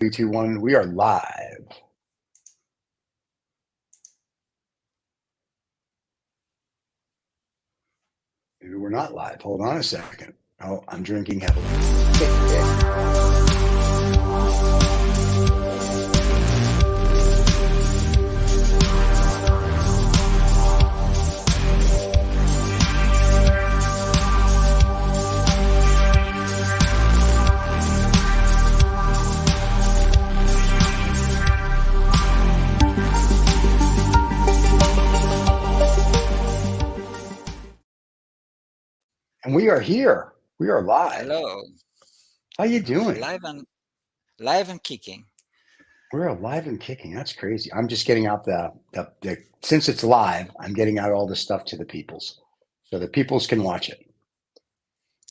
3, 2, 1. We are live. Maybe we're not live. Hold on a second. Oh, I'm drinking heavily. And we are here. We are live. Hello. How you doing? Live and kicking. We're alive and kicking. That's crazy. I'm just getting out the since it's live, I'm getting out all the stuff to the peoples, so the peoples can watch it.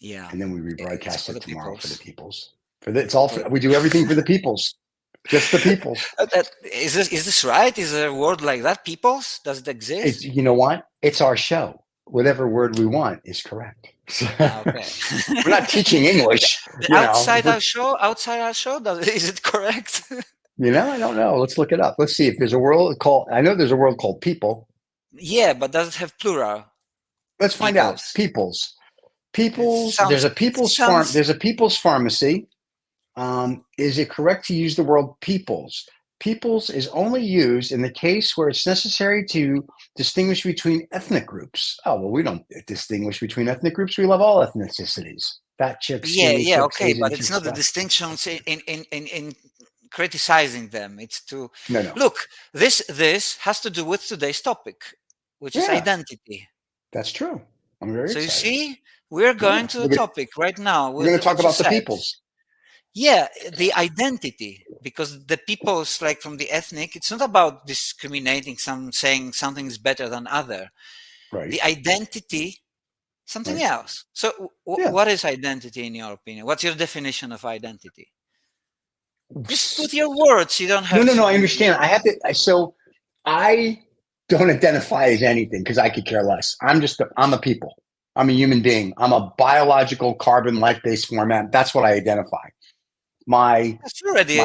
Yeah. And then we rebroadcast it tomorrow peoples. for the peoples. We do everything for the peoples. Just the peoples. Is this right? Is there a word like that? Peoples? Does it exist? You know what? It's our show. Whatever word we want is correct. Okay. We're not teaching English. Outside our show, is it correct? I don't know. Let's look it up. Let's see if there's a world called. I know there's a world called people. Yeah, but does it have plural? Let's find out. Peoples. There's a people's farm. There's a people's pharmacy. Is it correct to use the word peoples? Peoples is only used in the case where it's necessary to distinguish between ethnic groups. Oh, well, we don't distinguish between ethnic groups. We love all ethnicities. Fat chicks, skinny chicks, okay, Asian but it's chicks, not the distinctions in criticizing them. It's to look. This has to do with today's topic, which is identity. That's true. I'm very excited. You see, we're going to the topic right now. We're going to talk about the peoples. Yeah, the identity, because the peoples, like from the ethnic, it's not about discriminating, saying something is better than other. Right. The identity, something else. So what is identity in your opinion? What's your definition of identity? Just put your words. You don't have No, I understand. I have to. So I don't identify as anything because I could care less. I'm a people. I'm a human being. I'm a biological carbon life-based format. That's what I identify. That's already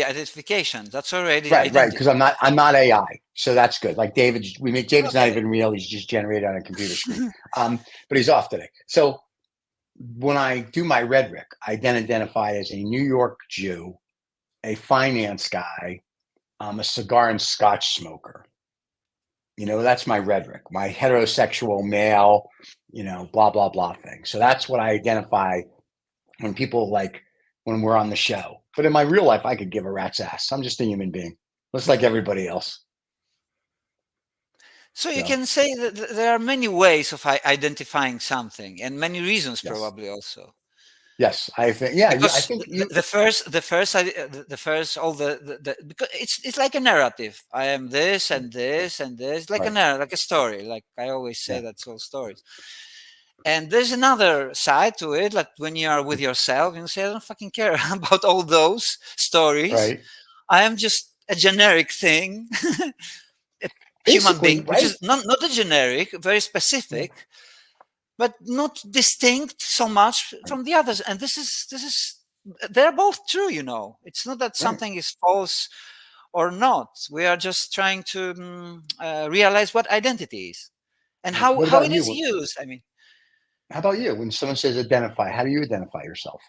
identification. That's already right, because I'm not AI, so that's good. Like David's not even real. He's just generated on a computer screen. But he's off today. So when I do my rhetoric, I then identify as a New York Jew, a finance guy, a cigar and scotch smoker. That's my rhetoric, my heterosexual male, blah, blah, blah thing. So that's what I identify when people when we're on the show. But in my real life, I could give a rat's ass. I'm just a human being, just like everybody else. So you can say that there are many ways of identifying something, and many reasons probably also. Yes, I think. Yeah, because I think because it's like a narrative. I am this and this and this, like a narrative, like a story. Like I always say, that's all stories. And there's another side to it, like when you are with yourself, you say, I don't fucking care about all those stories. Right. I am just a generic thing, a human being, which is not a generic, very specific, but not distinct so much from the others. And this is they're both true, It's not that something is false or not. We are just trying to realize what identity is and how it is used. I mean, how about you? When someone says identify, how do you identify yourself?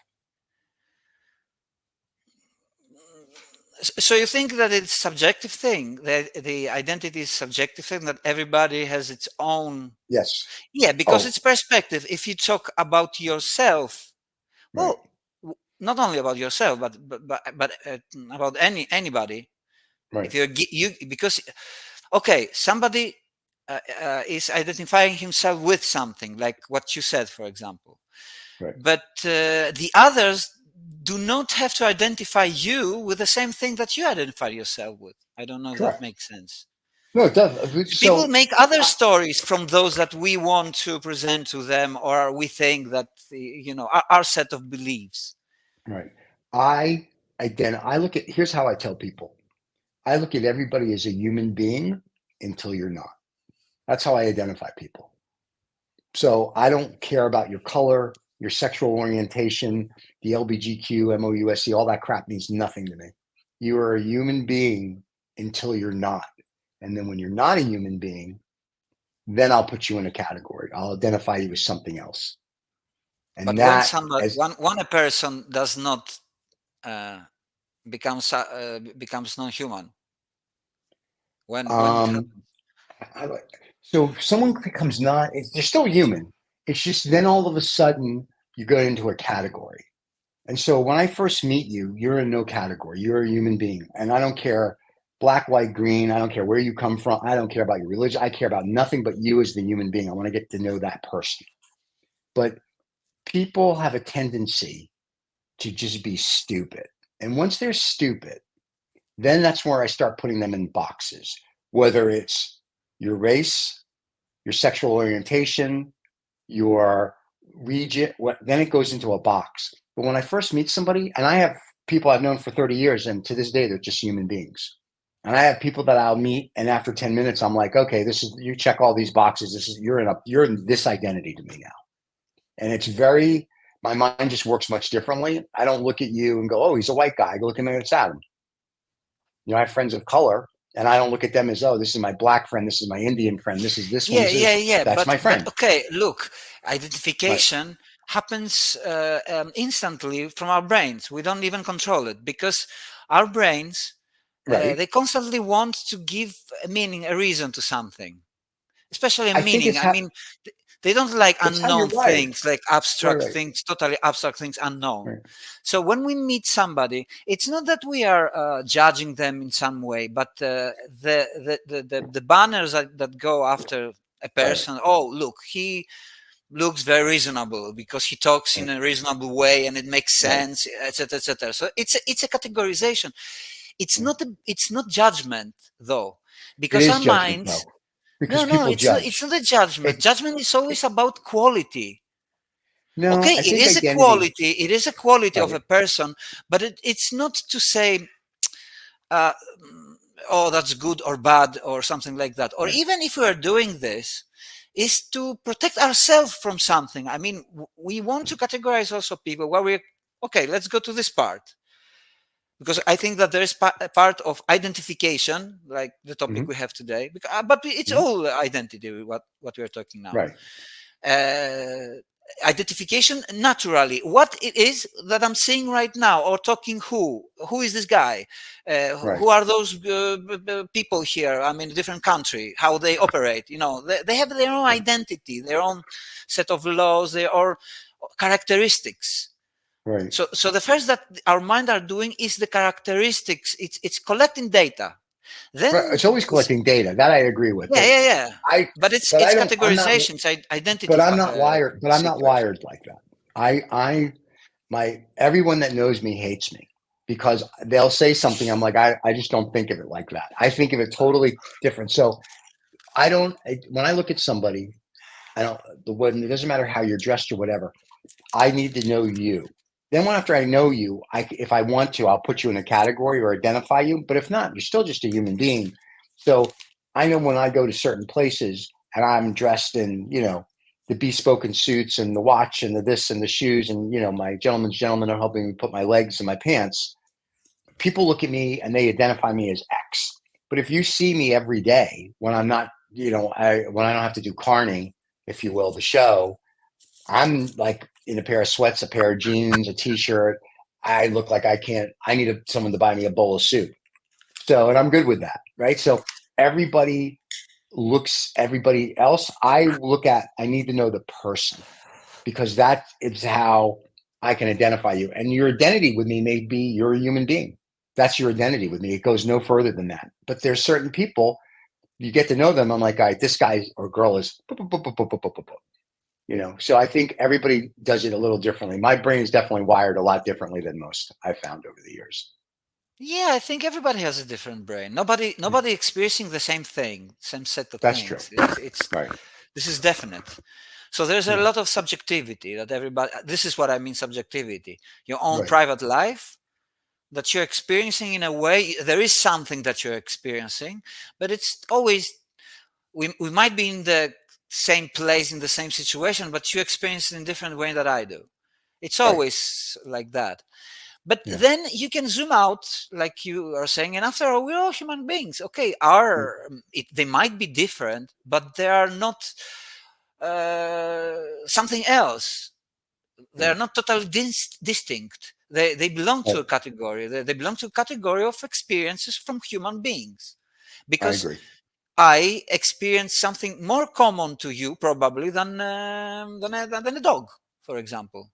So you think that it's a subjective thing, that the identity is a subjective thing, that everybody has its own? Yes. Yeah, because it's perspective. If you talk about yourself, well, not only about yourself, but about anybody. Right. If because somebody is identifying himself with something, like what you said, for example. Right. But the others do not have to identify you with the same thing that you identify yourself with. I don't know if that makes sense. No, it does. People make other stories from those that we want to present to them, or we think that our set of beliefs. Right. I look at, here's how I tell people. I look at everybody as a human being until you're not. That's how I identify people. So I don't care about your color, your sexual orientation, the LBGQ, MOUSC, all that crap means nothing to me. You are a human being until you're not. And then when you're not a human being, then I'll put you in a category. I'll identify you as something else. And But that, when a person does not becomes non-human, when it happens? So if someone becomes not, they're still human. It's just then all of a sudden you go into a category. And so when I first meet you, you're in no category. You're a human being. And I don't care black, white, green. I don't care where you come from. I don't care about your religion. I care about nothing but you as the human being. I want to get to know that person. But people have a tendency to just be stupid. And once they're stupid, then that's where I start putting them in boxes, whether it's your race, your sexual orientation, your region, then it goes into a box. But when I first meet somebody, and I have people I've known for 30 years, and to this day, they're just human beings. And I have people that I'll meet, and after 10 minutes, I'm like, okay, you check all these boxes. You're in this identity to me now. And it's my mind just works much differently. I don't look at you and go, oh, he's a white guy. I go look at him and it's Adam. I have friends of color, and I don't look at them as, oh, this is my black friend, this is my Indian friend, this is this one. That's my friend. But okay, look, identification happens instantly from our brains. We don't even control it because our brains, they constantly want to give a meaning, a reason to something, especially a meaning. I mean, they don't like unknown things, like abstract things, totally abstract things, unknown. So when we meet somebody, it's not that we are judging them in some way, but the banners that go after a person. Oh, look, he looks very reasonable because he talks in a reasonable way and it makes sense, etc., etc. So it's a categorization. It's not judgment though, because our minds. No, it's not a judgment. Judgment is always about quality. No, okay, it is a quality. It is a quality of a person, but it's not to say, oh, that's good or bad or something like that. Or even if we are doing this, is to protect ourselves from something. I mean, we want to categorize also people where we're, okay, let's go to this part. Because I think that there is a part of identification, like the topic we have today, but it's all identity, what we are talking now. Identification naturally. What it is that I'm seeing right now, or talking who is this guy? Who are those people here? I mean, different country, how they operate. They have their own identity, their own set of laws, their own characteristics. Right. So the first that our mind are doing is the characteristics. It's collecting data. Then it's always collecting data. That I agree with. Yeah. But it's categorization, it's identity. But I'm not wired. But I'm not wired like that. Everyone that knows me hates me because they'll say something. I'm like, I just don't think of it like that. I think of it totally different. So when I look at somebody, it doesn't matter how you're dressed or whatever. I need to know you. Then after I know you, if I want to, I'll put you in a category or identify you. But if not, you're still just a human being. So I know when I go to certain places and I'm dressed in, the bespoken suits and the watch and the this and the shoes and, my gentleman's gentlemen are helping me put my legs in my pants. People look at me and they identify me as X. But if you see me every day when I'm not, when I don't have to do carning, if you will, the show, I'm like in a pair of sweats, a pair of jeans, a t-shirt. I look like I need someone to buy me a bowl of soup. So, and I'm good with that. Right. So everybody else I need to know the person because that is how I can identify you. And your identity with me may be you're a human being. That's your identity with me. It goes no further than that. But there's certain people, you get to know them. I'm like, all right, this guy or girl is so I think everybody does it a little differently. My brain is definitely wired a lot differently than most I've found over the years. Yeah, I think everybody has a different brain. Nobody experiencing the same thing, same set of things. That's true. It's This is definite. So there's a lot of subjectivity that everybody. This is what I mean, subjectivity. Your own private life that you're experiencing in a way. There is something that you're experiencing, but it's always we might be in the same place in the same situation, but you experience it in different way that I do. It's always like that. But then you can zoom out, like you are saying, and after all, we're all human beings. Okay, they might be different, but they are not something else. They are not totally distinct. They belong to a category. They belong to a category of experiences from human beings. Because I experience something more common to you probably than a dog, for example.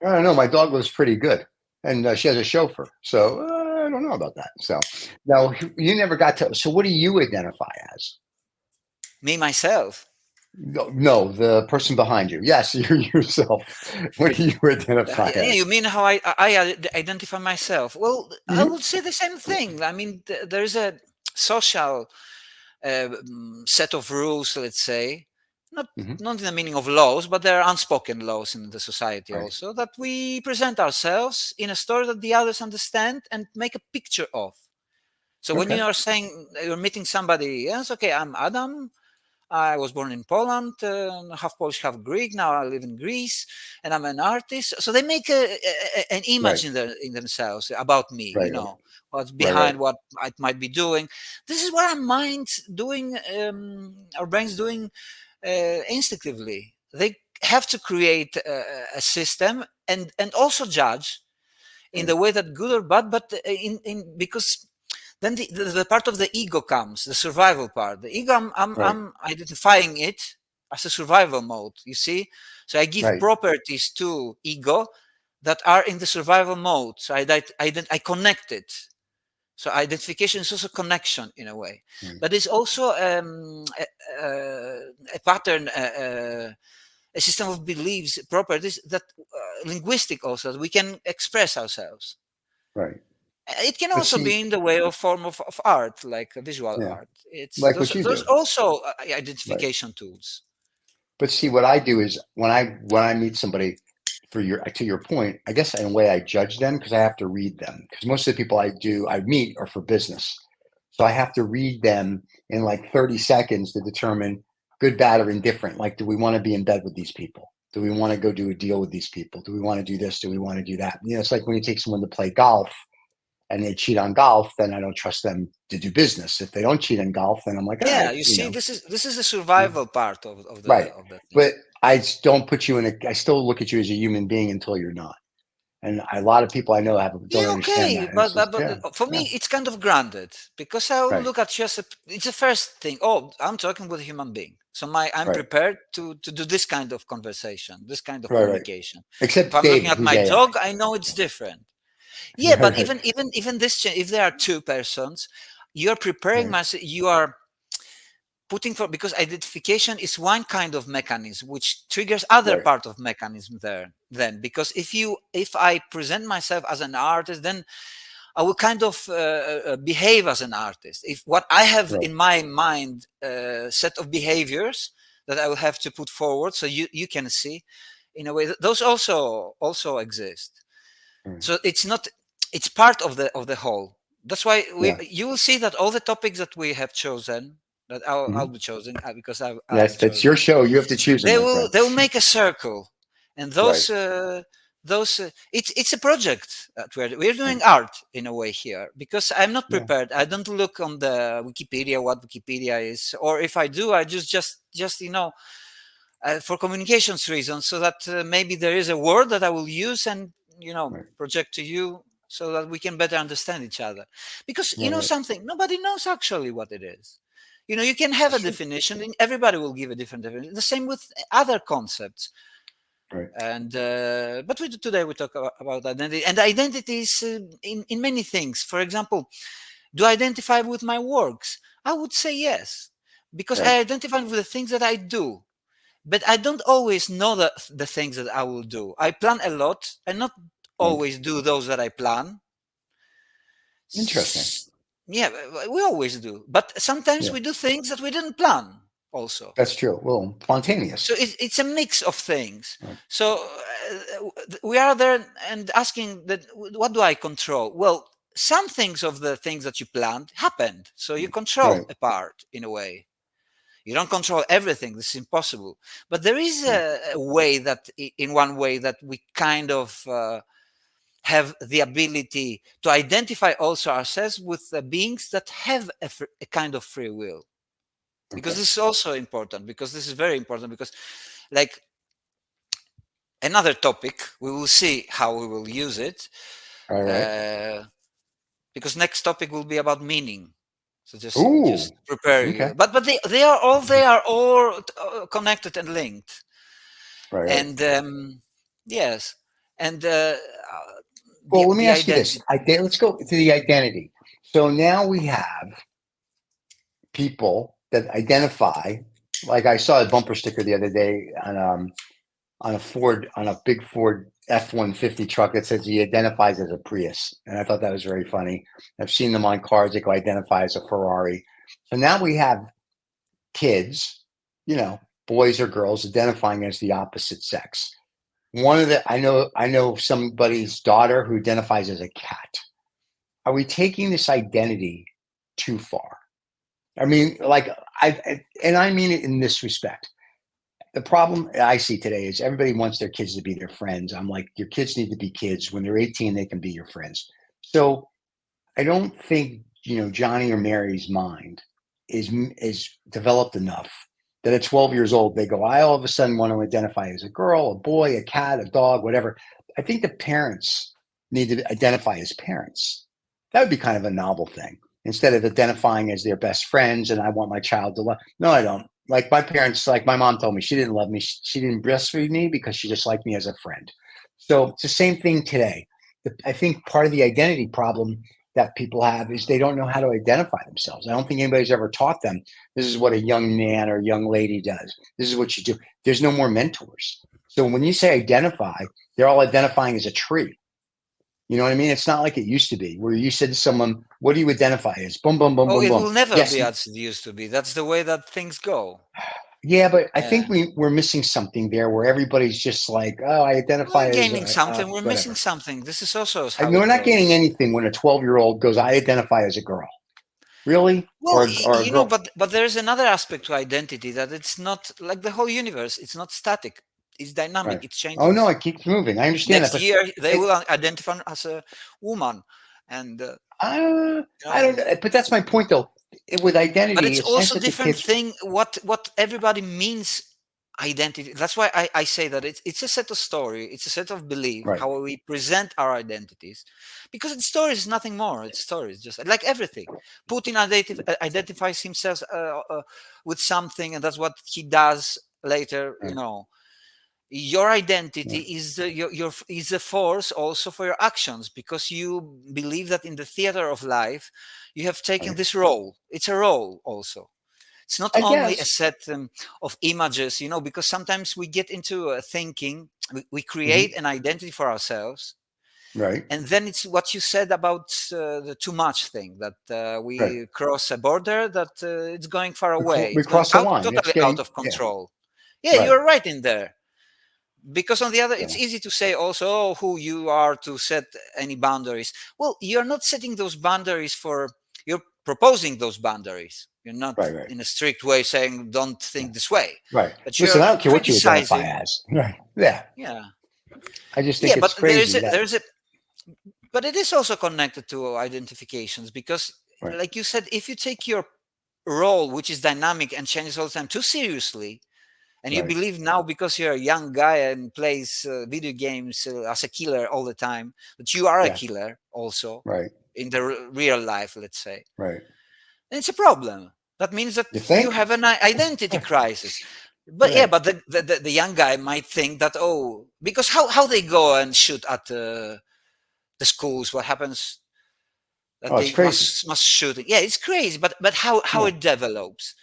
I don't know. My dog was pretty good, and she has a chauffeur, so I don't know about that. So now you never got to. So what do you identify as? Me myself. No, the person behind you. Yes, you're yourself. What do you identify as? You mean how I identify myself? Well, I would say the same thing. I mean, there is a social set of rules, let's say, not in the meaning of laws, but there are unspoken laws in the society also, that we present ourselves in a story that the others understand and make a picture of. So when you are saying you're meeting somebody, yes, okay, I'm Adam. I was born in Poland, half Polish, half Greek. Now I live in Greece, and I'm an artist. So they make an image in themselves about me. What's behind what I might be doing. This is what our minds doing, our brains doing instinctively. They have to create a system and also judge in the way that good or bad, but because then the part of the ego comes, the survival part. The ego, I'm identifying it as a survival mode, you see? So I give properties to ego that are in the survival mode. So I connect it. So identification is also connection in a way. But it's also a pattern, a system of beliefs, properties that linguistic also, that we can express ourselves. Right. It can also be in the way of form of art, like visual art. It's like what you those do. also identification tools. But see, what I do is when I meet somebody, to your point, I guess in a way I judge them because I have to read them. Because most of the people I meet are for business, so I have to read them in like 30 seconds to determine good, bad, or indifferent. Like, do we want to be in bed with these people? Do we want to go do a deal with these people? Do we want to do this? Do we want to do that? It's like when you take someone to play golf and they cheat on golf, then I don't trust them to do business. If they don't cheat on golf, then I'm like, all right, you see, this is the survival part of the of the thing. But I don't put you in I still look at you as a human being until you're not. And a lot of people I know don't understand that. But for me, it's kind of grounded because I will look at you as it's the first thing. Oh, I'm talking with a human being, so I'm prepared to do this kind of conversation, this kind of communication. Except if I'm David, looking at my dog, I know it's different. Yeah, but even this, if there are two persons, you're preparing myself. You are putting because identification is one kind of mechanism which triggers other part of mechanism there. Then because if I present myself as an artist, then I will kind of behave as an artist. If what I have in my mind set of behaviors that I will have to put forward, so you can see, in a way, those also exist. So it's part of the whole. That's why you will see that all the topics that we have chosen, that I'll be choosing because I that's your show. You have to choose them. They will make a circle, and those it's a project that we're doing art in a way here, because I'm not prepared. I don't look on the Wikipedia what Wikipedia is, or if I do, I just for communications reasons, so that maybe there is a word that I will use and project to you, so that we can better understand each other. Because something, nobody knows actually what it is. You can have a definition and everybody will give a different definition. The same with other concepts. And but today we talk about identity, and identities in many things. For example, do I identify with my works? I would say yes, because I identify with the things that I do. But I don't always know the things that I will do. I plan a lot and not always do those that I plan. Interesting. Yeah, we always do. But sometimes we do things that we didn't plan also. That's true. Well, spontaneous. So it's a mix of things. So we are there and asking that, what do I control? Well, some things of the things that you planned happened. So you control a part in a way. You don't control everything. This is impossible. But there is a way that, in one way, that we kind of have the ability to identify also ourselves with beings that have a kind of free will. Because this is also important, because this is very important, because like another topic, we will see how we will use it. All right. Because next topic will be about meaning. So Ooh, just prepare you. okay. But they are all connected and linked. Right. And yes, and Well, let me the ask you this. identity. Let's go to the identity. So now we have people that identify. Like I saw a bumper sticker the other day on a big Ford F-150 truck that says he identifies as a Prius, and I thought that was very funny. I've seen them on cars that go identify as a Ferrari. So now we have kids, boys or girls identifying as the opposite sex. I know somebody's daughter who identifies as a cat. Are we taking this identity too far? I mean, like I mean it in this respect. The problem I see today is everybody wants their kids to be their friends. I'm like, your kids need to be kids. When they're 18, they can be your friends. So I don't think, Johnny or Mary's mind is developed enough that at 12 years old, they go, I all of a sudden want to identify as a girl, a boy, a cat, a dog, whatever. I think the parents need to identify as parents. That would be kind of a novel thing. Instead of identifying as their best friends and I want my child to love. No, I don't. Like my parents, like my mom told me she didn't love me. She didn't breastfeed me because she just liked me as a friend. So it's the same thing today. I think part of the identity problem that people have is they don't know how to identify themselves. I don't think anybody's ever taught them this is what a young man or young lady does. This is what you do. There's no more mentors. So when you say identify, they're all identifying as a tree. You know what I mean? It's not like it used to be where you said to someone, what do you identify as? Boom, boom, boom, Oh, boom, it boom. will never Yes. be as it used to be. That's the way that things go. Yeah, but I think we're missing something there where everybody's just like, oh, I identify we're as gaining something. We're whatever. missing something. This is also how We're it not gaining goes. anything when a 12-year-old goes, I identify as a girl. Really? Well, Or a girl? but there's another aspect to identity, that it's not like the whole universe. It's not static. It's dynamic. Right. It Oh, no, changes. it keeps moving. I understand that. Next But year, they will identify as a woman, and I don't know. But that's my point, though. With but identity, it's it's nice also that the different kids. thing what everybody means identity. That's why I say that it's a set of story, it's a set of belief, Right. how we present our identities, because it's stories, nothing more. It's stories, just like everything. Putin identifies himself with something, and that's what he does later. Right. Your identity Right. is is a force also for your actions, because you believe that in the theater of life you have taken Right. this role. It's a role also. It's not I only a guess. set of images, because sometimes we get into thinking, we create Hmm. an identity for ourselves, Right. and then it's what you said about the too much thing, that Right. we cross a border, that it's going far away, We it's going cross the line. It's totally out getting, of yeah. control. Yeah, Right. you're right in there. Because on the other, Yeah. it's easy to say also, oh, who you are to set any boundaries. Well, you're not setting those boundaries you're proposing those boundaries. You're not Right. Right. in a strict way saying don't think this way, Right. but Listen, you're I don't care what you identify criticizing. as. Right. Yeah. Yeah, I just think yeah, it's but crazy that. but it is also connected to identifications, because Right. like you said, if you take your role, which is dynamic and changes all the time, too seriously, and you Right. believe now, because you're a young guy and plays video games as a killer all the time, that you are a Yeah. killer also Right. in the real life, let's say, Right. then it's a problem. That means that You you think? have an identity crisis. But yeah, Right. but the young guy might think that, oh, because how they go and shoot at the schools, what happens, that Oh, it's they crazy. must shoot. Yeah, it's crazy. But how Yeah. it develops?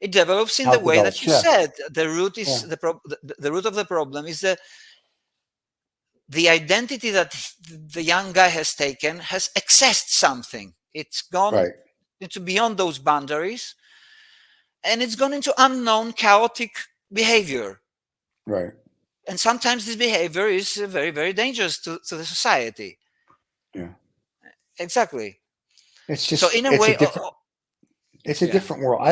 It develops in How the it way that develops. you Yeah. said. The root is Yeah. the root of the problem is the identity that the young guy has taken has accessed something. It's gone Right. into beyond those boundaries, and it's gone into unknown, chaotic behavior. Right. And sometimes this behavior is very, very dangerous to the society. Yeah. Exactly. It's So just in a it's a way, different. It's a different world.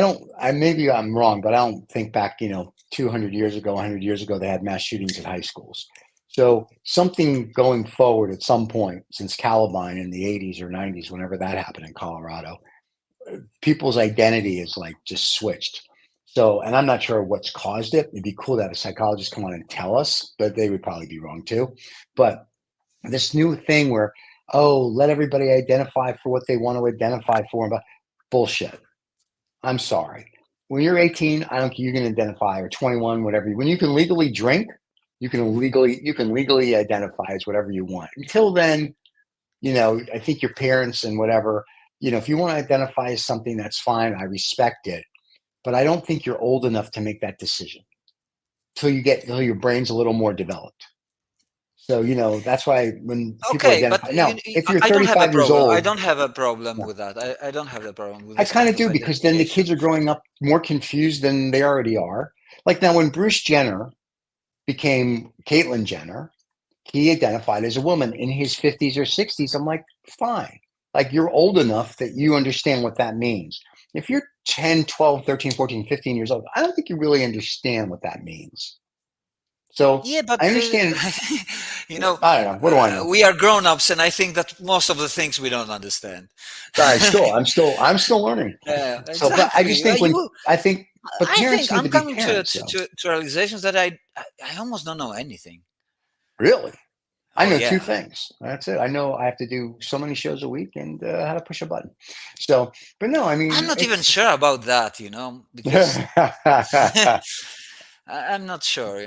Maybe I'm wrong, but I don't think back, 200 years ago, 100 years ago, they had mass shootings at high schools. So something going forward at some point since Columbine in the 80s or 90s, whenever that happened in Colorado, people's identity is like just switched. So, and I'm not sure what's caused it. It'd be cool to have a psychologist come on and tell us, but they would probably be wrong too. But this new thing where, let everybody identify for what they want to identify for, but bullshit. I'm sorry. When you're 18, I don't care. You can identify, or 21, whatever. When you can legally drink, you can legally identify as whatever you want. Until then, I think your parents and whatever, if you want to identify as something, that's fine. I respect it, but I don't think you're old enough to make that decision till your brain's a little more developed. So, that's why when people identify now, if you're 35 years old, I don't have a problem with that. I don't have a problem with that. I kind of do, because then the kids are growing up more confused than they already are. Like now, when Bruce Jenner became Caitlyn Jenner, he identified as a woman in his 50s or 60s. I'm like, fine. Like, you're old enough that you understand what that means. If you're 10, 12, 13, 14, 15 years old, I don't think you really understand what that means. So yeah, but I understand. I don't know. What do I know? We are grown-ups, and I think that most of the things we don't understand. I'm still learning. Yeah, so, exactly. but I just think parents need to be coming parents, to realizations that I almost don't know anything. Really? I know two things. That's it. I know I have to do so many shows a week and how to push a button. So, but no, I mean, I'm not even sure about that, because I'm not sure,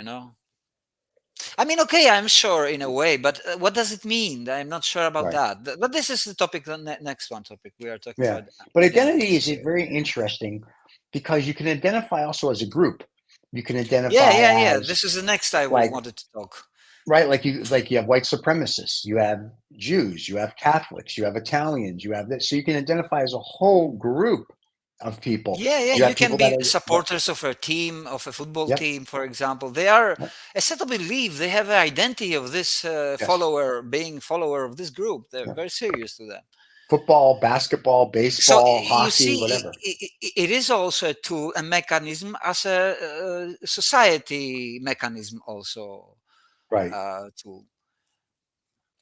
I mean, okay, I'm sure in a way, but what does it mean? I'm not sure about that. But this is the topic, the next one topic we are talking about. But identity is very interesting because you can identify also as a group. You can identify as, this is the next I wanted to talk. Right, like you have white supremacists, you have Jews, you have Catholics, you have Italians, you have this. So you can identify as a whole group of people. You can be supporters of a team, of a football team, for example. They are a set of belief. They have an identity of this being follower of this group. They're very serious to that. Football, basketball, baseball, hockey, whatever. It is also a tool, a mechanism, as a society mechanism also. Right. Tool.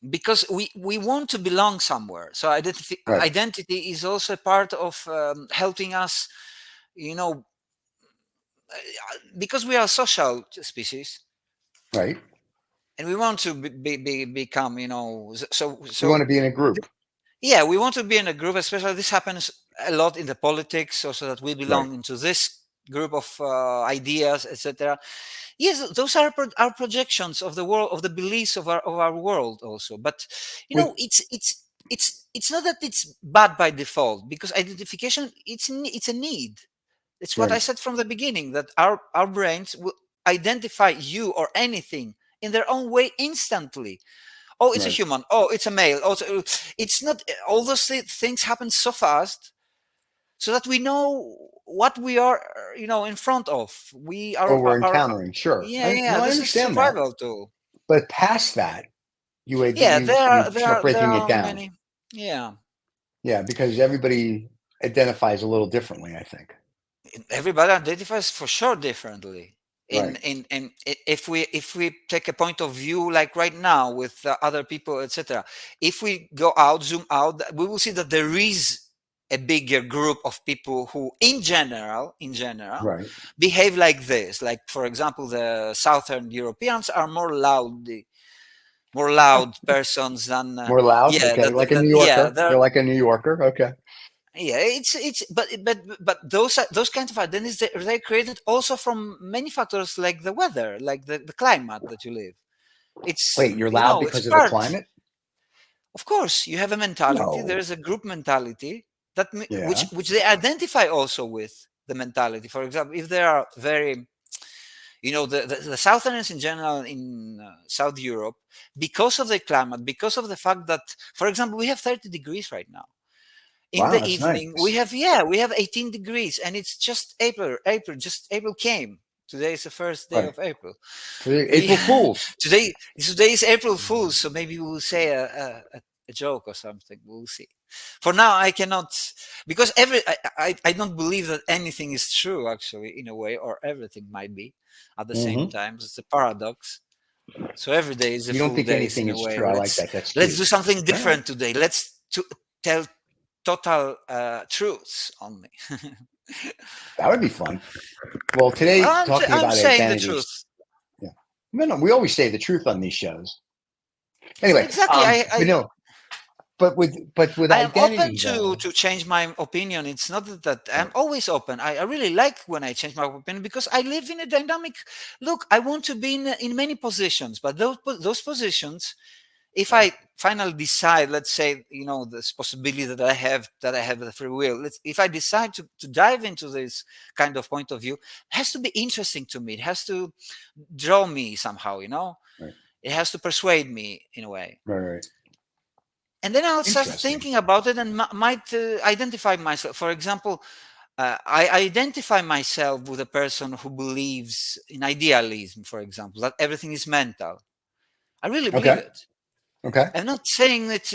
Because we want to belong somewhere. So identity is also a part of helping us, because we are social species, right? And we want to become, so we want to be in a group. Yeah, we want to be in a group. Especially this happens a lot in the politics, so that we belong into this group of ideas, etc. Yes, those are our projections of the world, of the beliefs of our world also. But it's not that it's bad by default, because identification it's a need. It's what I said from the beginning, that our brains will identify you or anything in their own way instantly. Oh, it's a human. Oh, it's a male. Oh, it's not. All those things happen so fast, so that we know what we are, in front of. We are. Or we're encountering. Sure. Yeah. This is survival tool. But past that, you start breaking it down. Many, Yeah, because everybody identifies a little differently, I think. Everybody identifies for sure differently. If we take a point of view like right now with other people, etc., if we go out, zoom out, we will see that there is a bigger group of people who in general behave like this. Like, for example, the Southern Europeans are more loud persons than more loud. Like a New Yorker. They're like a New Yorker. Okay. Yeah, but those kinds of identities, they're created also from many factors, like the weather, like the climate that you live. You're loud because of the climate? Of course, you have a mentality. There's a group mentality that which they identify also with the mentality. For example, if they are very, the Southerners in general in South Europe, because of the climate, because of the fact that, for example, we have 30 degrees right now. In the evening, we have 18 degrees, and it's just April. April came. Today is the first day of April. April Fools. Today is April Fools, so maybe we will say a a joke or something. We'll see. For now, I cannot, because I don't believe that anything is true, actually, in a way, or everything might be at the same time. It's a paradox. So every day is a You don't full think day anything in a is way. true. I like that. That's Let's cute. do something different Right. today. Let's tell total truths only. That would be fun. Well, today, talking I'm about saying the identities. truth. Yeah. No, we always say the truth on these shows. Anyway, Exactly. but no, but with I am open identity though. to change my opinion. It's not that I'm Right. always open. I really like when I change my opinion because I live in a dynamic. Look, I want to be in many positions, but those positions, if Right. I finally decide, let's say, this possibility that I have the free will. If I decide to dive into this kind of point of view, it has to be interesting to me. It has to draw me somehow. Right. It has to persuade me in a way. Right. Right. And then I'll start Interesting. thinking about it and might identify myself. For example, I identify myself with a person who believes in idealism, for example, that everything is mental. I really believe Okay. it. Okay. I'm not saying it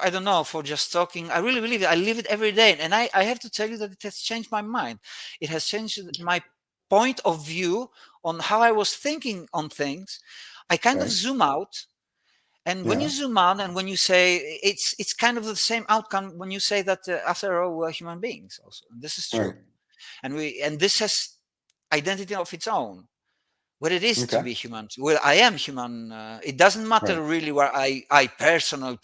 I don't know, for just talking. I really believe it. I live it every day. And I have to tell you that it has changed my mind. It has changed my point of view on how I was thinking on things. I kind of Right. zoom out. And when you Yeah. zoom out and when you say it's kind of the same outcome when you say that after all we're human beings also. And this is Right. true. And this has identity of its own. What it is to Okay. be human. Well, I am human. It doesn't matter Right. really where I personally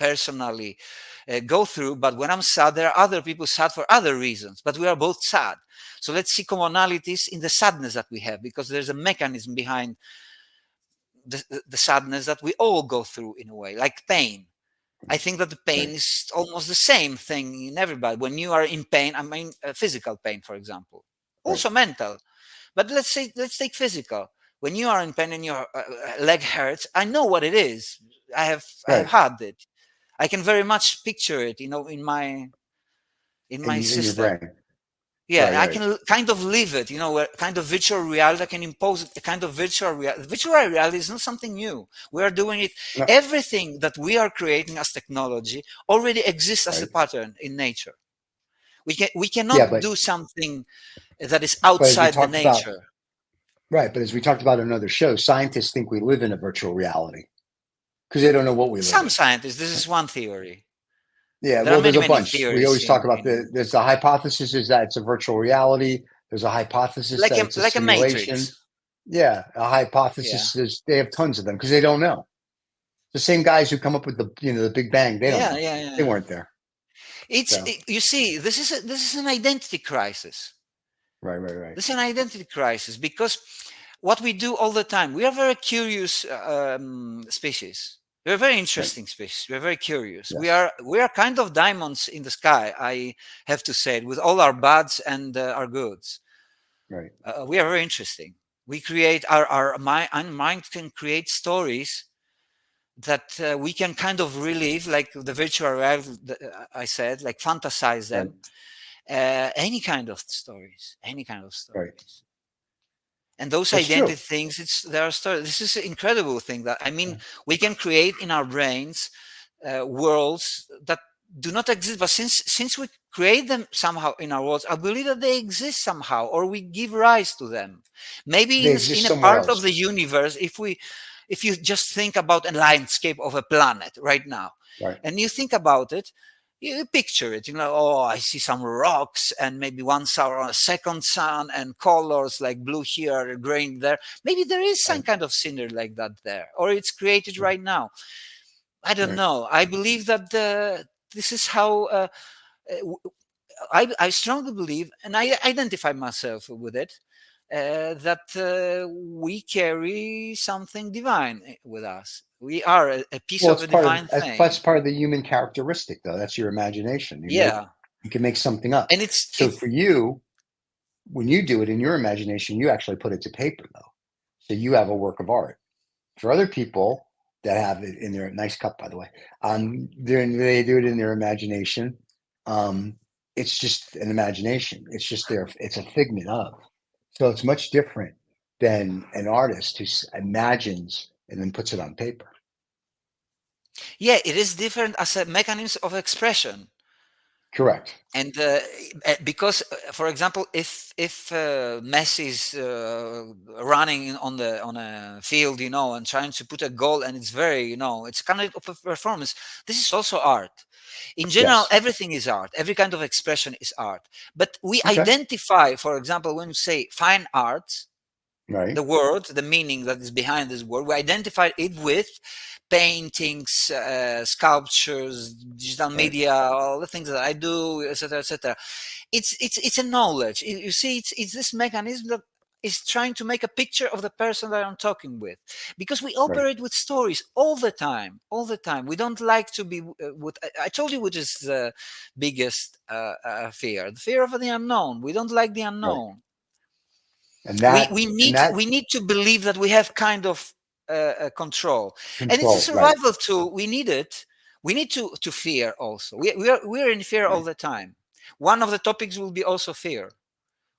go through. But when I'm sad, there are other people sad for other reasons. But we are both sad. So let's see commonalities in the sadness that we have, because there's a mechanism behind the sadness that we all go through in a way, like pain. I think that the pain Right. is almost the same thing in everybody. When you are in pain, I mean physical pain, for example, Right. also mental. But let's take physical. When you are in pain and your leg hurts, I know what it is. I have Right. had it. I can very much picture it, in my In your system. brain. Yeah, Right. I Right. can kind of live it, where kind of virtual reality. I can impose a kind of virtual reality. Virtual reality is not something new. We are doing it. No. Everything that we are creating as technology already exists as a Right. pattern in nature. We Yeah. cannot But do something that is as we outside the talked about, nature. right. But as we talked about in another show, scientists think we live in a virtual reality because they don't know what we live Some in. scientists, this is one theory. Yeah, There are well, there's many, a many bunch. We theories always talk about in there's the hypothesis is that it's a virtual reality. There's a hypothesis that it's a like a simulation. matrix. Yeah, a Yeah. hypothesis is they have tons of them because they don't know. The same guys who come up with the Big Bang, they don't Yeah, know. yeah, They yeah. weren't there. So You see, this is an identity crisis. right, right, right, This is an identity crisis because what we do all the time, we are very curious species. We're a very right. interesting species. We're very curious. Yes, We are kind of diamonds in the sky. I have to say it, with all our bads and our goods. right, We are very interesting. We create our mind can create stories that we can kind of relive, like the virtual reality. I said, like fantasize right, them. Any kind of right. stories. And those That's identity true. things, there are stories. This is an incredible thing that, I mean, we can create in our brains worlds that do not exist, but since we create them somehow in our worlds, I believe that they exist somehow, or we give rise to them. Maybe They exist in a somewhere part of else. the universe, if you just think about a landscape of a planet right now, Right, and you think about it, you picture it, oh, I see some rocks and maybe one sun or a second sun and colors like blue here, green there. Maybe there is some right, kind of scenery like that there, or it's created right now. I don't right. know. I believe that this is how I strongly believe, and I identify myself with it, that we carry something divine with us. We are a piece Well, of it's a part of divine that's thing. part of the human characteristic, though. That's your imagination. Yeah, You can make something up. and So for you, when you do it in your imagination, you actually put it to paper, though. So you have a work of art. For other people that have it in their nice cup, by the way, they do it in their imagination. Um, it's just an imagination. It's just their. It's a figment of. So it's much different than an artist who imagines and then puts it on paper. Yeah, it is different as a mechanism of expression. Correct. And because, for example, if Messi is running on a field, and trying to put a goal, and it's very, it's kind of a performance. This is also art. In general, Yes. everything is art. Every kind of expression is art. But we Okay. identify, for example, when we say fine art, Right. the word, the meaning that is behind this word, we identify it with paintings, sculptures, digital Right. media, all the things that I do, etc., etc. It's a knowledge. You see, it's this mechanism that is trying to make a picture of the person that I'm talking with, because we Right. operate with stories all the time, all the time. We don't like to be with. I told you, which is the biggest fear, the fear of the unknown. We don't like the Right. unknown. And we that we and need that we need to believe that we have kind of control, and it's a control. Right. survival tool. We need to fear also. We are in fear all Right. the time. One of the topics will be also fear.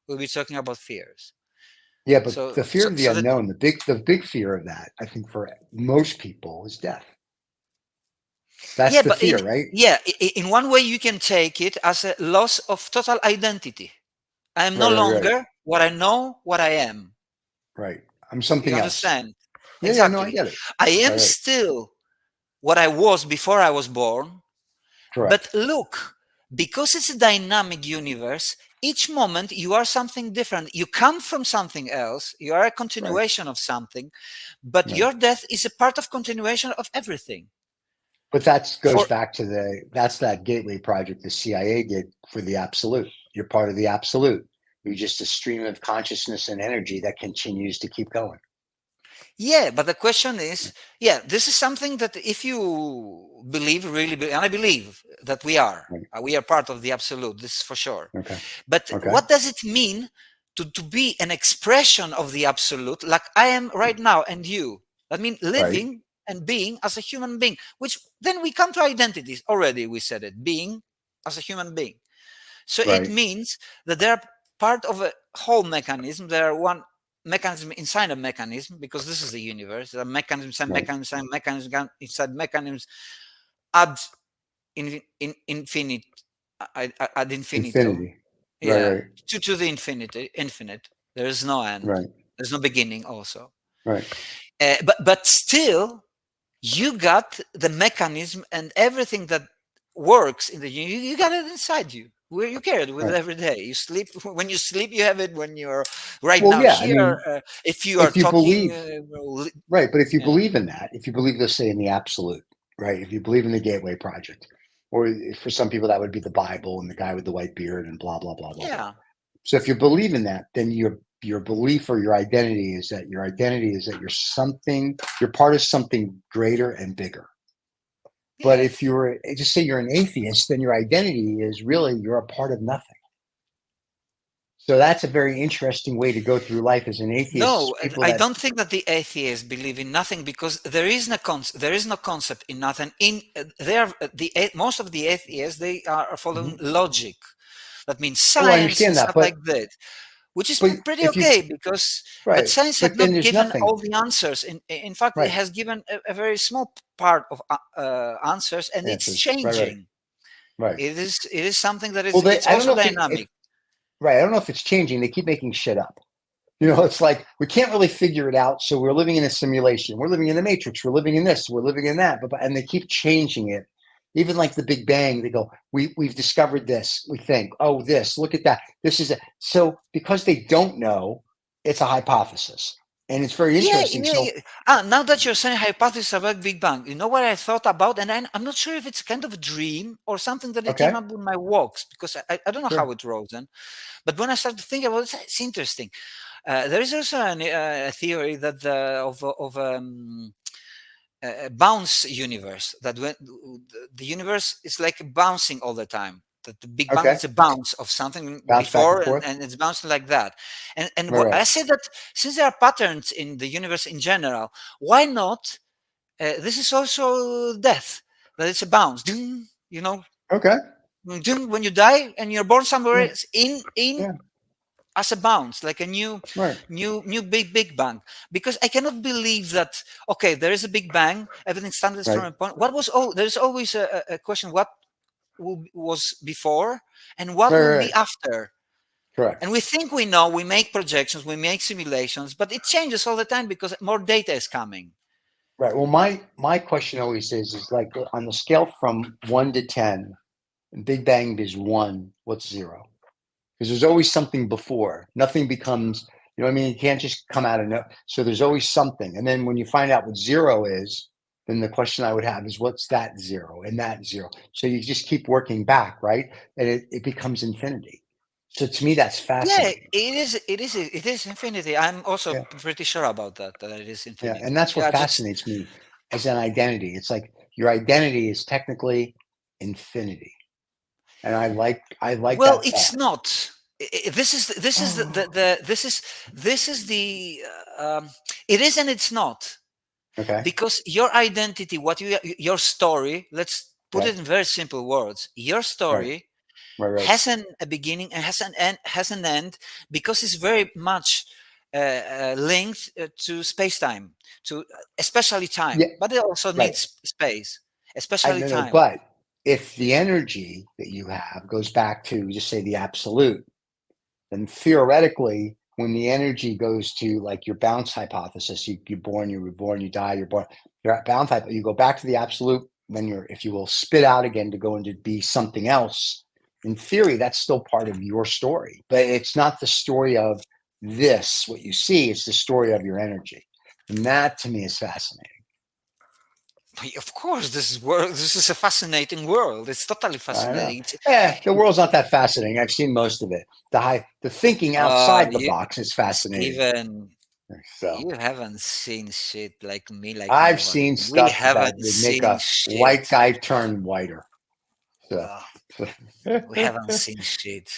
We'll be talking about fears. Yeah, but so the fear so of the so that unknown, the big fear of that, I think for most people is death. That's yeah, the but fear, right? in one way you can take it as a loss of total identity. I am no Right, right, right, longer what I know, what I am. right. I'm You something else. understand? Yeah, yeah, no, I Exactly. get it. I Right, am right. still what I was before I was born. But Correct. look, because it's a dynamic universe, each moment you are something different. You come from something else, you are a Right, continuation of something, but right. your death is a part of continuation of everything. But that goes For back to that's that gateway project the CIA did for the absolute. You're part of the absolute. You're just a stream of consciousness and energy that continues to keep going. Yeah, but the question is, yeah, this is something that if you believe, really, and I believe that Right. we are part of the absolute, this is for sure. Okay. But Okay. what does it mean to be an expression of the absolute, like I am right now and you? That means Right. living and being as a human being, which then we come to identities. Already we said it, being as a human being. So it Right. means that they're part of a whole mechanism. There are one mechanism inside a mechanism, because this is the universe. There are mechanisms and Right. mechanisms and mechanisms inside mechanisms ad infinite, ad infinitum. Infinity. Right. Yeah, Right. to the infinite. There is no end. Right. There's no beginning. Also, Right. but still, you got the mechanism and everything that works in the you got it inside you, where you carry it with Right. every day. You sleep when you sleep, you have it when you're right Well, now yeah. I here. mean, If you are if you talking, believe, right, but if you yeah, believe in that, if you believe, let's say, in the absolute, right, if you believe in the Gateway Project, or for some people that would be the Bible and the guy with the white beard and blah blah blah blah blah. yeah, So if you believe in that, then your belief or your identity is that you're something, you're part of something greater and bigger. But if yes. you're just say you're an atheist, then your identity is really you're a part of nothing. So that's a very interesting way to go through life as an atheist. Is No, people I that don't think that the atheists believe in nothing, because there is no concept in nothing. In they are most of the atheists, they are following Mhm. logic. That means Oh, I science and understand that, stuff like that, which is but pretty if you okay, because but right, science but had then not there's given nothing. all the answers. In fact, it Right. has given a very small part of answers, and it's Answers. Right, right, changing. right. It is something that Well, is they it's I don't also know if dynamic. right, I don't know if it's changing. They keep making shit up. It's like we can't really figure it out. So we're living in a simulation. We're living in the matrix. We're living in this. We're living in that. And they keep changing it. Even like the Big Bang, they go, we've discovered this. We think, oh, this, look at that. This is it. So because they don't know, it's a hypothesis. And it's very Yeah, interesting. So now that you're saying hypothesis about Big Bang, you know what I thought about, and I'm not sure if it's kind of a dream or something that it came okay, up with my walks, because I don't know how sure. it rose then. But when I started to think about it, it's interesting. There is also a theory that a bounce universe, that when the universe is like bouncing all the time, that the Big Bang Okay. is a bounce of something Bounce back and before, forth. and it's bouncing like that. And Right, what right. I say, that since there are patterns in the universe in general, why not this is also death, that it's a bounce, ding, Okay. ding, when you die and you're born somewhere Yeah. else in Yeah. as a bounce, like a new Right. big bang, because I cannot believe that, okay, there is a big bang, everything stands from Right. a point. What was, oh, there's always a question, what was before and what Right. will Right. be after. Correct. And we think we know, we make projections, we make simulations, but it changes all the time because more data is coming. Right. Well, my question always is like on the scale from 1 to 10, Big Bang is 1. What's 0? Because there's always something before. Nothing becomes, you know what I mean? You can't just come out of no. So there's always something. And then when you find out what 0 is, then the question I would have is what's that 0 and that 0? So you just keep working back, right? And it becomes infinity. So to me, that's Yeah, fascinating. it is infinity. I'm also Yeah. pretty sure about that, that it is Yeah. And infinity. that's what Yeah, just, fascinates me as an identity. It's like your identity is technically infinity. And I like well, that it's thought. not. This is this is the it is and it's not, Okay. because your identity, what your story, let's put Right. it in very simple words, your Right. story Right. Right. has a beginning and has an end, because it's very much linked to space-time, to especially Yeah. time, but it also Right. needs space, I especially know, time. but if the energy that you have goes back to just say the absolute, then theoretically, when the energy goes to like your bounce hypothesis, you're born, you're reborn, you die, you're born, you're at bounce hypothesis, you go back to the absolute, then you're, if you will, spit out again to go into be something else. In theory, that's still part of your story, but it's not the story of this, what you see, it's the story of your energy. And that to me is fascinating. Of course, this is a fascinating world. It's totally I know. fascinating. Yeah, the world's not that fascinating. I've seen most of it. The thinking outside the You, box is fascinating. Steven, So you haven't seen shit like me, like I've nobody. seen We stuff that haven't would make seen a shit. white guy turn whiter. So, Uh, we haven't seen shit.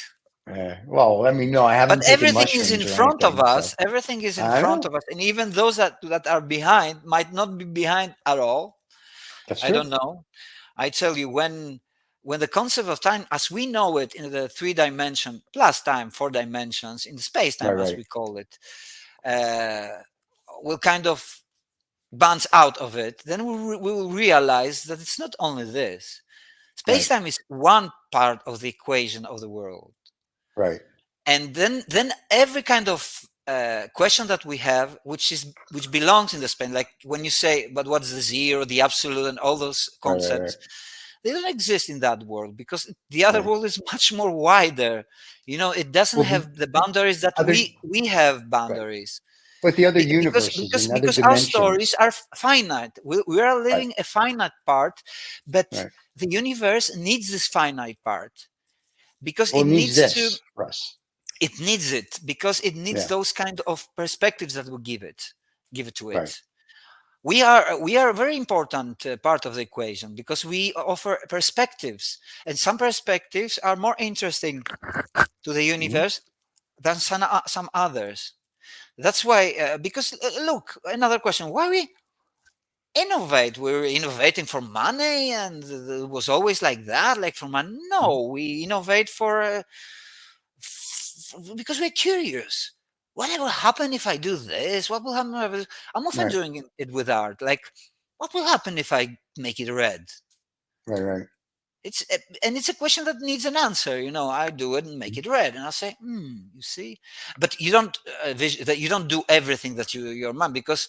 well, I mean, no, I But haven't taken everything is mushrooms in or front of anything. So us. Everything is in I front know of us. And even those that are behind might not be behind at all. that's I true. don't know. I tell you, when the concept of time as we know it in the 3 dimension plus time, 4 dimensions, in the space Right, time as right, we call it, uh, will kind of bounce out of it, then we will realize that it's not only this. Space right, time is one part of the equation of the world. right, And then every kind of question that we have, which belongs in the space, like when you say, but what's the zero, the absolute, and all those right, right, concepts, they don't exist in that world, because the other right. world is much more wider. It doesn't Well, have the the boundaries that other we have right, boundaries. but the other because universes because and other because our stories dimensions. are finite. We are Right, living a finite part, but right. the universe needs this finite part, because Well, it needs this for us. it needs it because it needs Yeah, those kind of perspectives that will give it to right, it. We are a very important part of the equation, because we offer perspectives, and some perspectives are more interesting to the mhm, universe than some others. That's why, because look, another question: why we innovate? We're innovating for money, and it was always like that, like for money. mhm, No, we innovate for because we're curious. What will happen if I do this? What will happen? I'm often right, doing it with art. Like, what will happen if I make it red? right, right. And it's a question that needs an answer. I do it and make it red, and I say, you see, but you don't that you don't do everything that your mind, because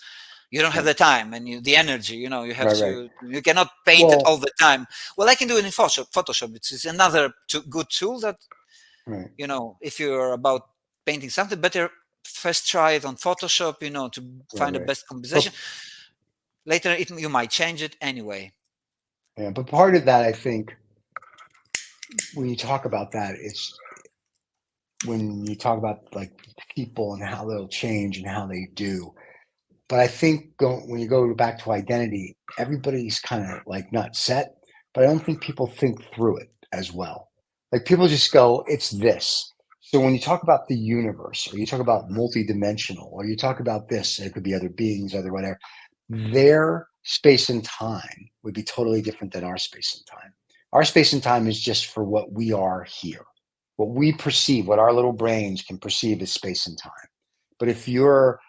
you don't have Right, the time and the energy. You have right, right. you cannot paint it all Well, the time. Well, I can do it in Photoshop. It's another good tool that, right, if you're about painting something, better first try it on Photoshop, to right, find the right. best But composition. Later, you might change it anyway. yeah, but part of that, I think, when you talk about that, it's when you talk about like people and how they'll change and how they do. But I think when you go back to identity, everybody's kind of like not set, but I don't think people think through it as well. Like people just go, it's this. So when you talk about the universe, or you talk about multidimensional, or you talk about this, it could be other beings, other whatever, their space and time would be totally different than our space and time. Our space and time is just for what we are here. what we perceive, what our little brains can perceive as space and time. But if you're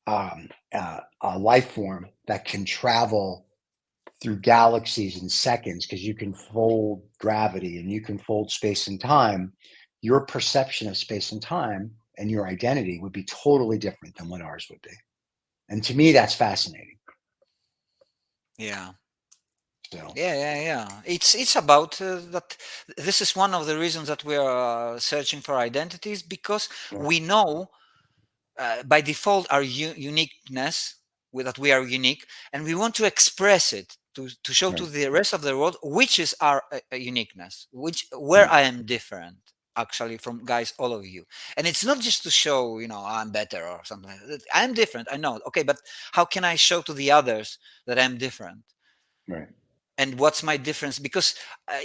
a life form that can travel through galaxies in seconds, because you can fold gravity and you can fold space and time, your perception of space and time and your identity would be totally different than what ours would be. And to me, that's fascinating. Yeah. So. Yeah. It's about that. This is one of the reasons that we are searching for identities, because we know by default our uniqueness, that we are unique, and we want to express it to show to the rest of the world which is our uniqueness, where I am different actually from guys, all of you. And it's not just to show, I'm better or something like that. I'm different, I know. Okay, but how can I show to the others that I'm different? Right. And what's my difference? Because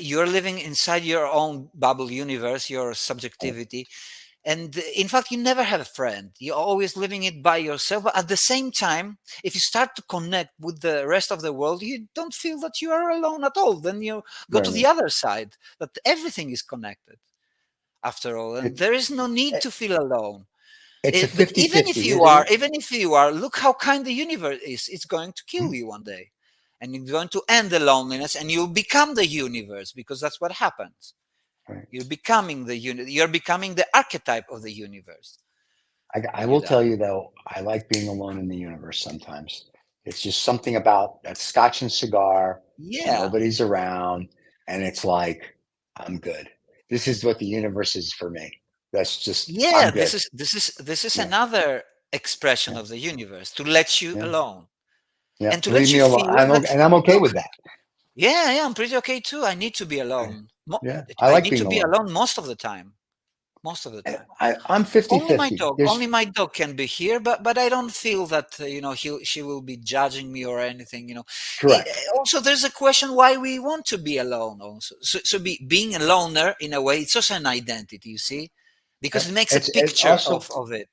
you're living inside your own bubble universe, your subjectivity. And in fact, you never have a friend. You're always living it by yourself. But at the same time, if you start to connect with the rest of the world, you don't feel that you are alone at all. Then you go to the other side, that everything is connected after all. And there is no need to feel alone. It's a 50-50. But even if you are, look how kind the universe is. It's going to kill you one day. And you're going to end the loneliness, and you'll become the universe, because that's what happens. Right. You're becoming you're becoming the archetype of the universe. I will tell you, though, I like being alone in the universe sometimes. It's just something about that scotch and cigar. Yeah. Nobody's around, and it's like, I'm good. This is what the universe is for me. That's just, I'm good. This is another expression of the universe, to let you alone. Yeah, and to let you feel and I'm okay with that. Yeah, I'm pretty okay too. I need to be alone. I need to be alone most of the time. I'm 50-50. Only my dog can be here, but I don't feel that she will be judging me or anything. Correct. Also, there's a question why we want to be alone. Also, so being a loner in a way, it's also an identity. You see, because it makes a picture of it.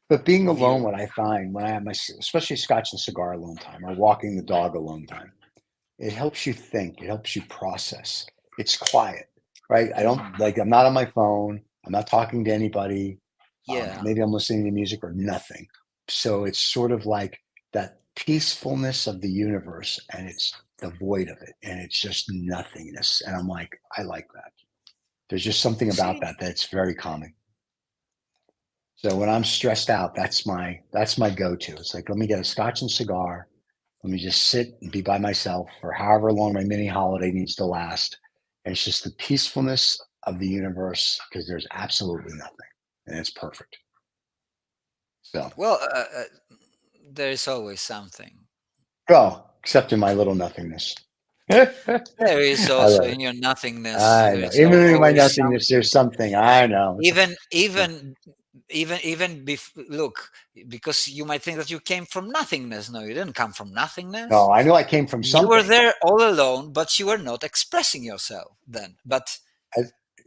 But being alone, what I find when I have especially scotch and cigar alone time, or walking the dog alone time, it helps you think. It helps you process. It's quiet, right? I'm not on my phone. I'm not talking to anybody. Maybe I'm listening to music or nothing. So it's sort of like that peacefulness of the universe, and it's the void of it, and it's just nothingness. And I'm like, I like that. There's just something about that that's very calming. So when I'm stressed out, that's my go-to. It's like, let me get a scotch and cigar. Let me just sit and be by myself for however long my mini holiday needs to last. And it's just the peacefulness of the universe, because there's absolutely nothing, and it's perfect. So there is always something. Well, except in my little nothingness. There is also in your nothingness. I know. Even in my nothingness, there's something. I know. Look, because you might think that you came from nothingness. No, you didn't come from nothingness. No, I know I came from something. You were there all alone, but you were not expressing yourself then. But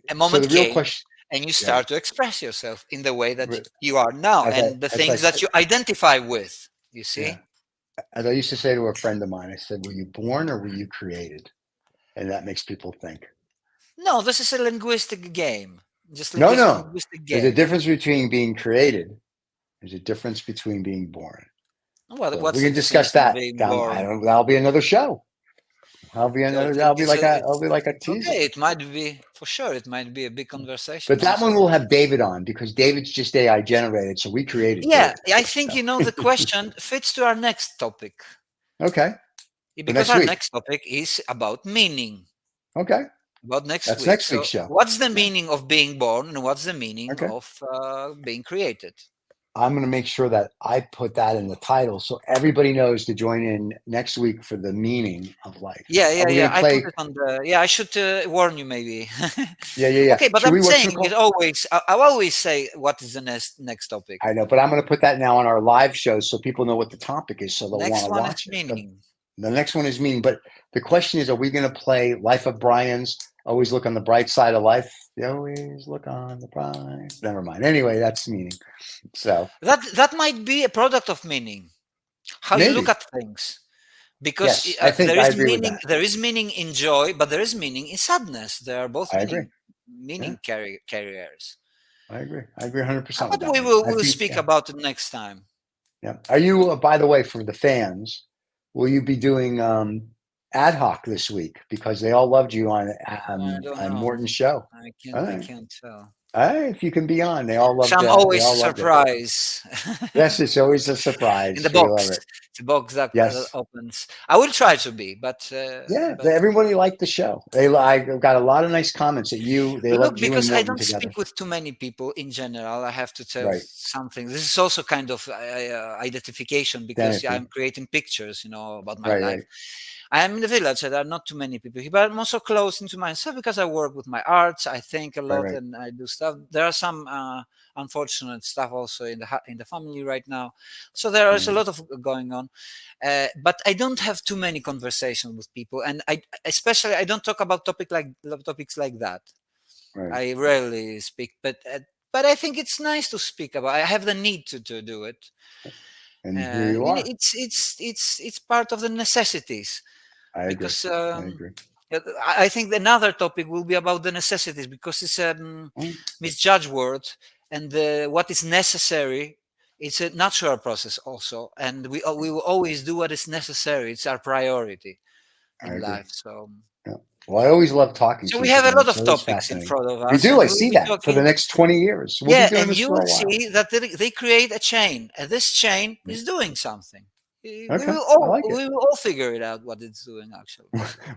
a moment came, and you start to express yourself in the way that you are now, and the things that you identify with. You see? Yeah. As I used to say to a friend of mine, I said, were you born or were you created? And that makes people think. No, this is a linguistic game. No. There's a difference between being created. There's a difference between being born. Well, so we can discuss that. That'll be another show. That'll be like a teaser. Okay, it might be, for sure, it might be a big conversation. But that one will have David on, because David's just AI generated, so we created. Yeah, David. I think the question fits to our next topic. Okay. Because our next topic is about meaning. Okay. About next week. Next week's show. What's the meaning of being born, and what's the meaning of being created? I'm going to make sure that I put that in the title, so everybody knows to join in next week for the meaning of life. Yeah. I put it on the. I should warn you maybe. Yeah. Okay, but I'm saying it always. I always say what is the next topic. I know, but I'm going to put that now on our live show so people know what the topic is, so they'll want to watch it. Meaning. The next one is meaning, but the question is, are we going to play Life of Brian's? Always look on the bright side of life. You always look on the bright. Never mind. Anyway, that's meaning. So that might be a product of meaning. How you look at things, because I think there is I agree meaning. with that. There is meaning in joy, but there is meaning in sadness. They are both. I agree. meaning carriers. I agree 100% with But that we one. will speak about it next time. Yeah. Are you, by the way, for the fans, will you be doing ad hoc this week? Because they all loved you on I don't know. Morton's show. I All I right. can't tell. If you can be on, they all loved I'm that. They always all loved it. surprised. Yes, it's always a surprise. In the We box, love it. the box that Yes. opens. I will try to be, but Everybody liked the show. I got a lot of nice comments that they look, loved you and because I Morton don't together. speak with too many people in general. I have to tell Right. something. This is also kind of identification, because I'm creating pictures, about my life. Right. I am in the village. There are not too many people here, but I'm also close into myself because I work with my arts. I think a lot and I do stuff. There are some unfortunate stuff also in the family right now, so there is a lot of going on. But I don't have too many conversations with people, and I don't talk about topics like that. Right. I rarely speak, but I think it's nice to speak about. I have the need to do it. And here you are. It's part of the necessities. I agree. Because I agree. I think another topic will be about the necessities, because it's a misjudged word, and what is necessary. It's a natural process also, and we will always do what is necessary. It's our priority in life. So. Yeah. Well, I always love talking So to we you. have a lot It's of always topics in fascinating. front of We us, do. and I we'll see be that for the talking. next 20 years. We'll be doing and this you for will a while. see that they create a chain, and this chain is doing something. Okay. We will all figure it out what it's doing, actually.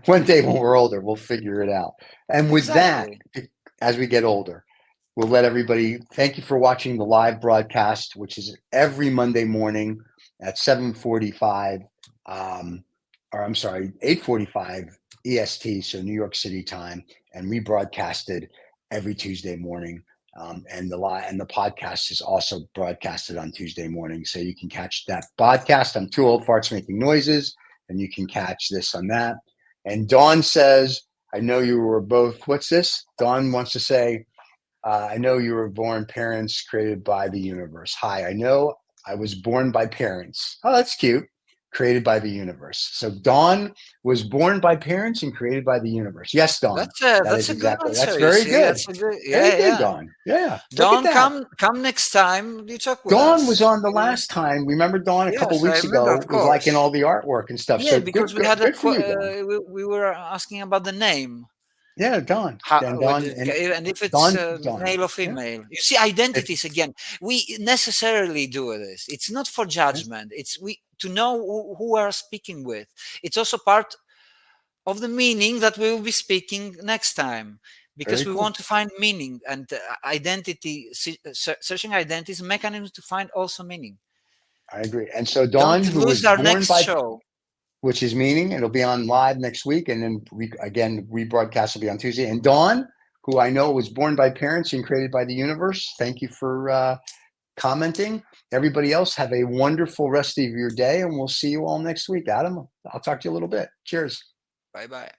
One day when we're older, we'll figure it out. And with that, as we get older, we'll let everybody thank you for watching the live broadcast, which is every Monday morning at 7:45, or I'm sorry, 8:45 EST, so New York City time, and rebroadcasted every Tuesday morning. And the podcast is also broadcasted on Tuesday morning, so you can catch that podcast. I'm Two Old Farts Making Noises, and you can catch this on that. And Dawn says, I know you were both. What's this? Dawn wants to say, I know you were born parents created by the universe. Hi, I know I was born by parents. Oh, that's cute. Created by the universe. So Dawn was born by parents and created by the universe. Yes, Dawn. That's a good answer. That's very good. That's a good, very good, Dawn. Yeah. Dawn, come next time. You talk with Dawn us. was on the last time. Remember Dawn a couple weeks ago of was like in all the artwork and stuff. Yeah, so because good, we had good for you, Dawn. we were asking about the name. Yeah, Dawn. And if it's male or female. You see, identities again. We necessarily do this. It's not for judgment. It's to know who we are speaking with. It's also part of the meaning that we will be speaking next time, because we want to find meaning, and identity, searching identities, mechanisms to find also meaning. I agree. And so Dawn, who was born by show, which is meaning, it'll be on live next week, and then rebroadcast will be on Tuesday. And Dawn, who I know was born by parents and created by the universe, thank you for commenting. Everybody else, have a wonderful rest of your day, and we'll see you all next week. Adam, I'll talk to you a little bit. Cheers. Bye-bye.